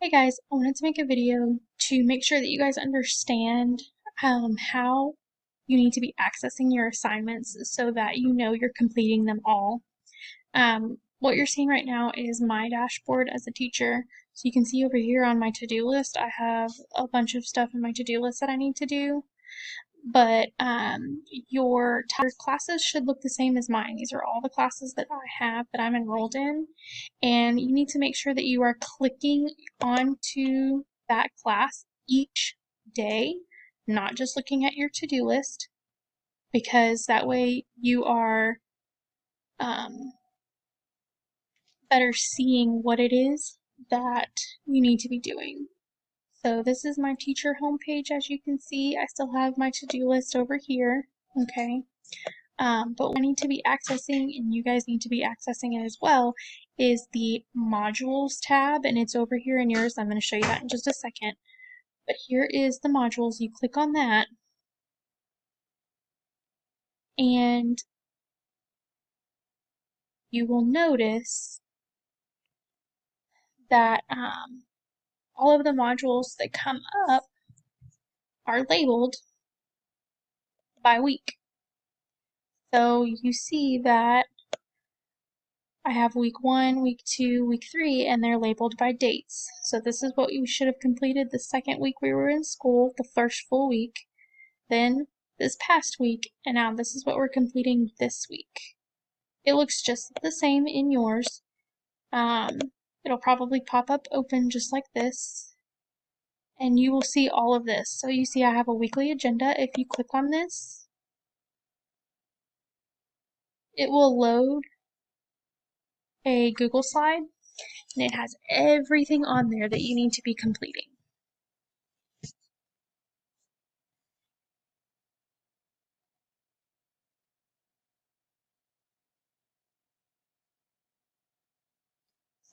Hey guys, I wanted to make a video to make sure that you guys understand how you need to be accessing your assignments so that you know you're completing them all. What you're seeing right now is my dashboard as a teacher. So you can see over here on my to-do list, I have a bunch of stuff in my to-do list that I need to do. But your classes should look the same as mine. These are all the classes that I have that I'm enrolled in, and you need to make sure that you are clicking onto that class each day, not just looking at your to-do list, because that way you are um, better seeing what it is that you need to be doing. So this is my teacher homepage. As you can see, I still have my to-do list over here. Okay. But what I need to be accessing, and you guys need to be accessing it as well, is the modules tab, and it's over here in yours. I'm going to show you that in just a second. But here is the modules. You click on that, and you will notice that all of the modules that come up are labeled by week. So you see that I have week 1, week 2, week 3, and they're labeled by dates. So this is what we should have completed the second week we were in school, the first full week, then this past week, and now this is what we're completing this week. It looks just the same in yours. Um, it'll probably pop up open just like this, and you will see all of this. So you see I have a weekly agenda. If you click on this, it will load a Google slide, and it has everything on there that you need to be completing.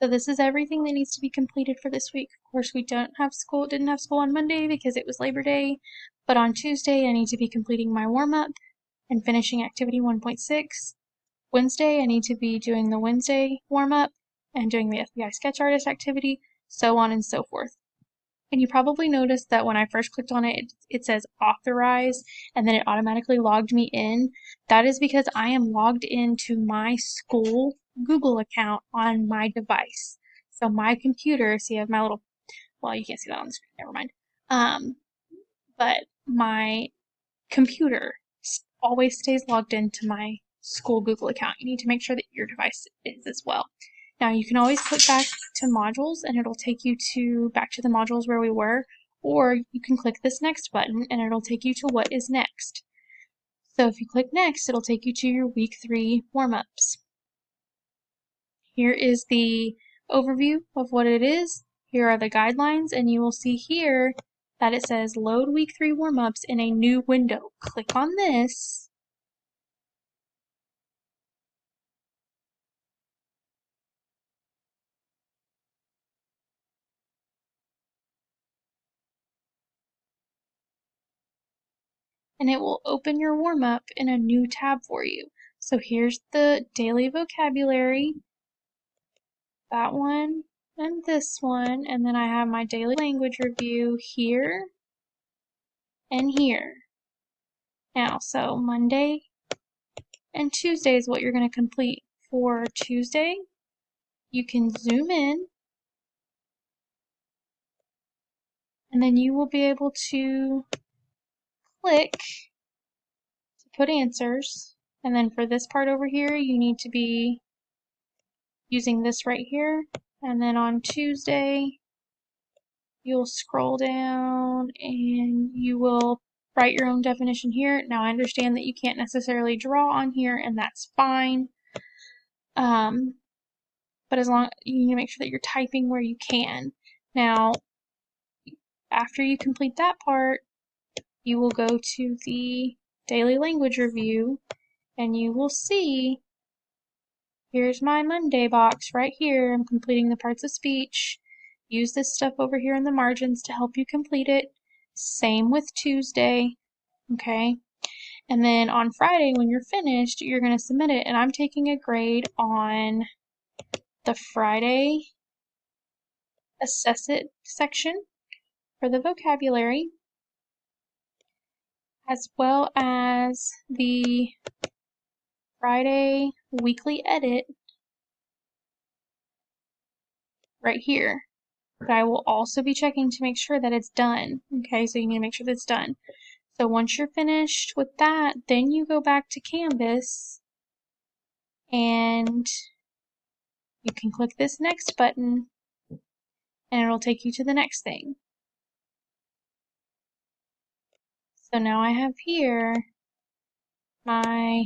So this is everything that needs to be completed for this week. Of course, we didn't have school on Monday because it was Labor Day, but on Tuesday I need to be completing my warm-up and finishing activity 1.6. Wednesday I need to be doing the Wednesday warm-up and doing the FBI sketch artist activity, so on and so forth. And you probably noticed that when I first clicked on it, it says authorize, and then it automatically logged me in. That is because I am logged into my school Google account on my device. So my computer, see I have my little, well, you can't see that on the screen, never mind. But my computer always stays logged into my school Google account. You need to make sure that your device is as well. Now you can always click back to modules and it'll take you back to the modules where we were, or you can click this next button and it'll take you to what is next. So if you click next, it'll take you to your week 3 warm-ups. Here is the overview of what it is. Here are the guidelines, and you will see here that it says load week 3 warm-ups in a new window. Click on this. And it will open your warm-up in a new tab for you. So here's the daily vocabulary, that one, and this one, and then I have my daily language review here and here. Now, so Monday and Tuesday is what you're going to complete. For Tuesday, you can zoom in, and then you will be able to click to put answers. And then for this part over here, you need to be using this right here. And then on Tuesday, you'll scroll down and you will write your own definition here. Now I understand that you can't necessarily draw on here, and that's fine. But as long you need to make sure that you're typing where you can. Now, after you complete that part, you will go to the daily language review, and you will see here's my Monday box right here. I'm completing the parts of speech. Use this stuff over here in the margins to help you complete it. Same with Tuesday, okay? And then on Friday, when you're finished, you're going to submit it. And I'm taking a grade on the Friday Assess It section for the vocabulary, as well as the Friday weekly edit right here. But I will also be checking to make sure that it's done. Okay, so you need to make sure that it's done. So once you're finished with that, then you go back to Canvas and you can click this next button and it'll take you to the next thing. So now I have here my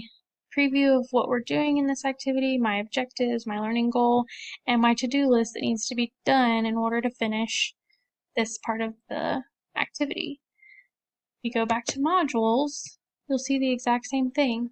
preview of what we're doing in this activity, my objectives, my learning goal, and my to-do list that needs to be done in order to finish this part of the activity. If you go back to modules, you'll see the exact same thing.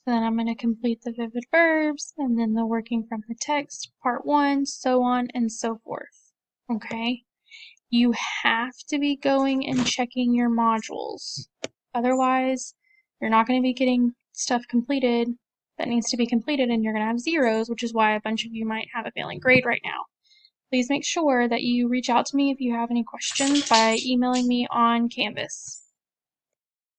So then I'm going to complete the vivid verbs and then the working from the text, part 1, so on and so forth. Okay? You have to be going and checking your modules. Otherwise, you're not going to be getting stuff completed that needs to be completed and you're going to have zeros, which is why a bunch of you might have a failing grade right now. Please make sure that you reach out to me if you have any questions by emailing me on Canvas.